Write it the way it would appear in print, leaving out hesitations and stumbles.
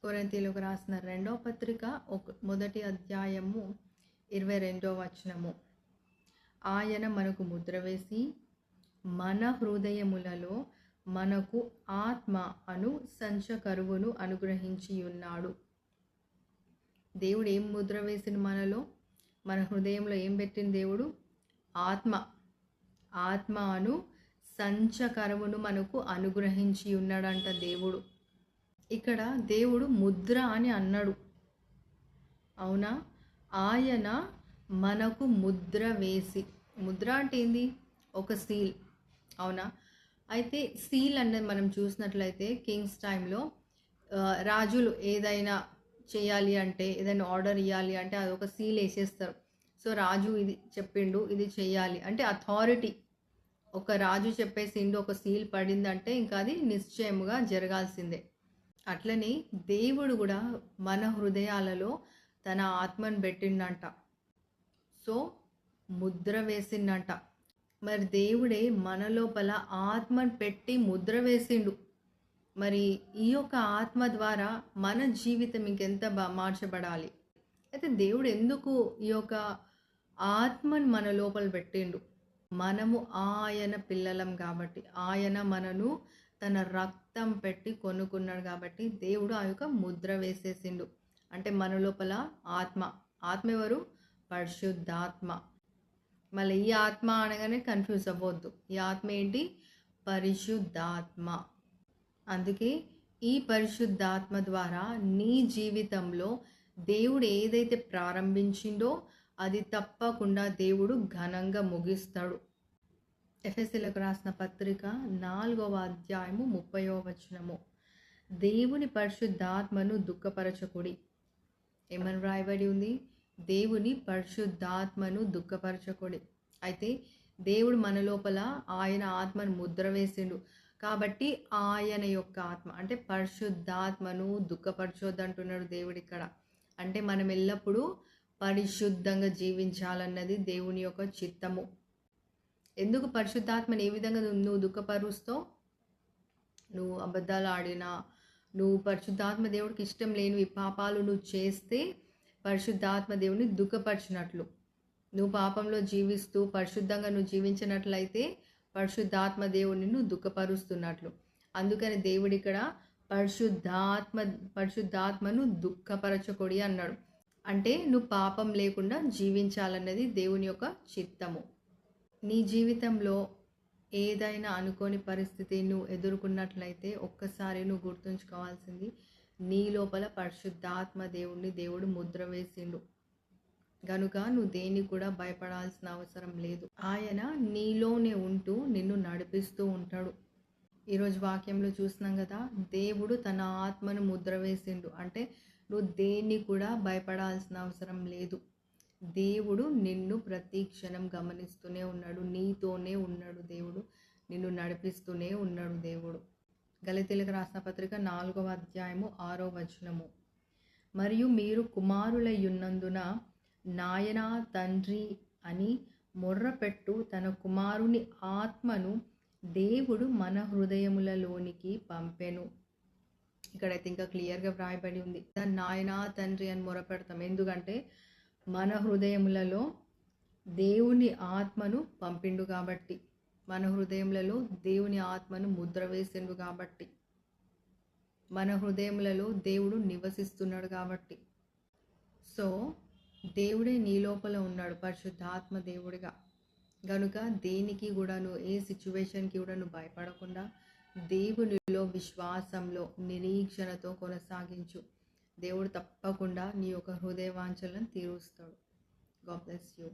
కొరింథీయులకు రాసిన రెండవ పత్రిక మొదటి అధ్యాయము 22వ వచనము. ఆయన మనకు ముద్ర వేసి మన హృదయములలో మనకు ఆత్మ అను సంచకరువును అనుగ్రహించి ఉన్నాడు. దేవుడు ఏం ముద్ర వేసిన మనలో? మన హృదయంలో ఏం పెట్టిన దేవుడు? ఆత్మ అను సంచకరువును మనకు అనుగ్రహించి ఉన్నాడంట దేవుడు. ఇక్కడ దేవుడు ముద్ర అని అన్నాడు, అవునా? ఆయన మనకు ముద్ర వేసి, ముద్ర అంటే ఏంది? ఒక సీల్, అవునా? అయితే సీల్ అన్నది మనం చూసినట్లయితే కింగ్స్ టైంలో రాజులు ఏదైనా చేయాలి అంటే, ఏదైనా ఆర్డర్ ఇవ్వాలి అంటే అది ఒక సీల్ వేసేస్తారు. సో రాజు ఇది చెప్పిండు, ఇది చేయాలి అంటే అథారిటీ, ఒక రాజు చెప్పేసిండు, ఒక సీల్ పడిందంటే ఇంకా అది నిశ్చయముగా జరగాల్సిందే. అట్లనే దేవుడు కూడా మన హృదయాలలో తన ఆత్మను పెట్టిండంట. సో ముద్ర వేసిండంట. మరి దేవుడే మన లోపల ఆత్మను పెట్టి ముద్ర వేసిండు. మరి ఈ యొక్క ఆత్మ ద్వారా మన జీవితం ఇంకెంత మార్చబడాలి. అయితే దేవుడు ఎందుకు ఈ యొక్క ఆత్మను మన లోపల పెట్టిండు? మనము ఆయన పిల్లలం కాబట్టి, ఆయన మనను తన రక్తం పెట్టి కొనుక్కున్నాడు కాబట్టి దేవుడు ఆ యొక్క ముద్ర వేసేసిండు. అంటే మన లోపల ఆత్మ ఎవరు? పరిశుద్ధాత్మ. మళ్ళీ ఈ ఆత్మ అనగానే కన్ఫ్యూజ్ అవ్వద్దు. ఈ ఆత్మ ఏంటి? పరిశుద్ధాత్మ. అందుకే ఈ పరిశుద్ధాత్మ ద్వారా నీ జీవితంలో దేవుడు ఏదైతే ప్రారంభించిండో అది తప్పకుండా దేవుడు ఘనంగా ముగిస్తాడు. ఎఫెసీయులకు రాసిన పత్రిక 4వ అధ్యాయము 30వ వచనము. దేవుని పరిశుద్ధాత్మను దుఃఖపరచకుడి. ఏమని రాయబడి ఉంది? దేవుని పరిశుద్ధాత్మను దుఃఖపరచకుడి. అయితే దేవుడు మన లోపల ఆయన ఆత్మను ముద్ర వేసిండు కాబట్టి ఆయన యొక్క ఆత్మ అంటే పరిశుద్ధాత్మను దుఃఖపరచొద్దంటున్నాడు దేవుడు ఇక్కడ. అంటే మనం ఎల్లప్పుడూ పరిశుద్ధంగా జీవించాలన్నది దేవుని యొక్క చిత్తము. ఎందుకు పరిశుద్ధాత్మని ఏ విధంగా నువ్వు దుఃఖపరుస్తావు? నువ్వు అబద్ధాలు ఆడినా, నువ్వు పరిశుద్ధాత్మ దేవుడికి ఇష్టం లేనివి పాపాలు నువ్వు చేస్తే పరిశుద్ధాత్మ దేవుని దుఃఖపరిచినట్లు. నువ్వు పాపంలో జీవిస్తూ పరిశుద్ధంగా నువ్వు జీవించినట్లయితే పరిశుద్ధాత్మ దేవుడిని నువ్వు దుఃఖపరుస్తున్నట్లు. అందుకని దేవుడు ఇక్కడ పరిశుద్ధాత్మను దుఃఖపరచకూడి అన్నాడు. అంటే నువ్వు పాపం లేకుండా జీవించాలన్నది దేవుని యొక్క చిత్తము. నీ జీవితంలో ఏదైనా అనుకోని పరిస్థితి నువ్వు ఎదుర్కొన్నట్లయితే ఒక్కసారి నువ్వు గుర్తుంచుకోవాల్సింది, నీ లోపల పరిశుద్ధాత్మ దేవుడు ముద్ర వేసిండు గనుక నువ్వు దేన్ని కూడా భయపడాల్సిన అవసరం లేదు. ఆయన నీలోనే ఉంటూ నిన్ను నడిపిస్తూ ఉంటాడు. ఈరోజు వాక్యంలో చూసినాం కదా, దేవుడు తన ఆత్మను ముద్ర వేసిండు అంటే నువ్వు దేన్ని కూడా భయపడాల్సిన అవసరం లేదు. దేవుడు నిన్ను ప్రతి క్షణం గమనిస్తూనే ఉన్నాడు, నీతోనే ఉన్నాడు. దేవుడు నిన్ను నడిపిస్తూనే ఉన్నాడు. దేవుడు గలతీయులకు రాసిన పత్రిక 4వ అధ్యాయము 6వ వచనము. మరియు మీరు కుమారులయ్యున్నందున నాయనా తండ్రి అని మొర్రపెట్టు తన కుమారుని ఆత్మను దేవుడు మన హృదయములలోనికి పంపెను. ఇక్కడైతే ఇంకా క్లియర్గా వ్రాయబడి ఉంది, నాయనా తండ్రి అని మొరపెడతాం. ఎందుకంటే మన హృదయములలో దేవుని ఆత్మను పంపిండు కాబట్టి, మన హృదయములలో దేవుని ఆత్మను ముద్ర వేసిండు కాబట్టి, మన హృదయములలో దేవుడు నివసిస్తున్నాడు కాబట్టి. సో దేవుడే నీ లోపల ఉన్నాడు పరిశుద్ధాత్మ దేవుడిగా. గనుక దేనికి కూడా నువ్వు, ఏ సిచ్యువేషన్కి కూడా నువ్వు భయపడకుండా దేవునిలో విశ్వాసంలో నిరీక్షణతో కొనసాగించు. దేవుడు తప్పకుండా నీ యొక్క హృదయ వాంఛలను తీరుస్తాడు. God bless you.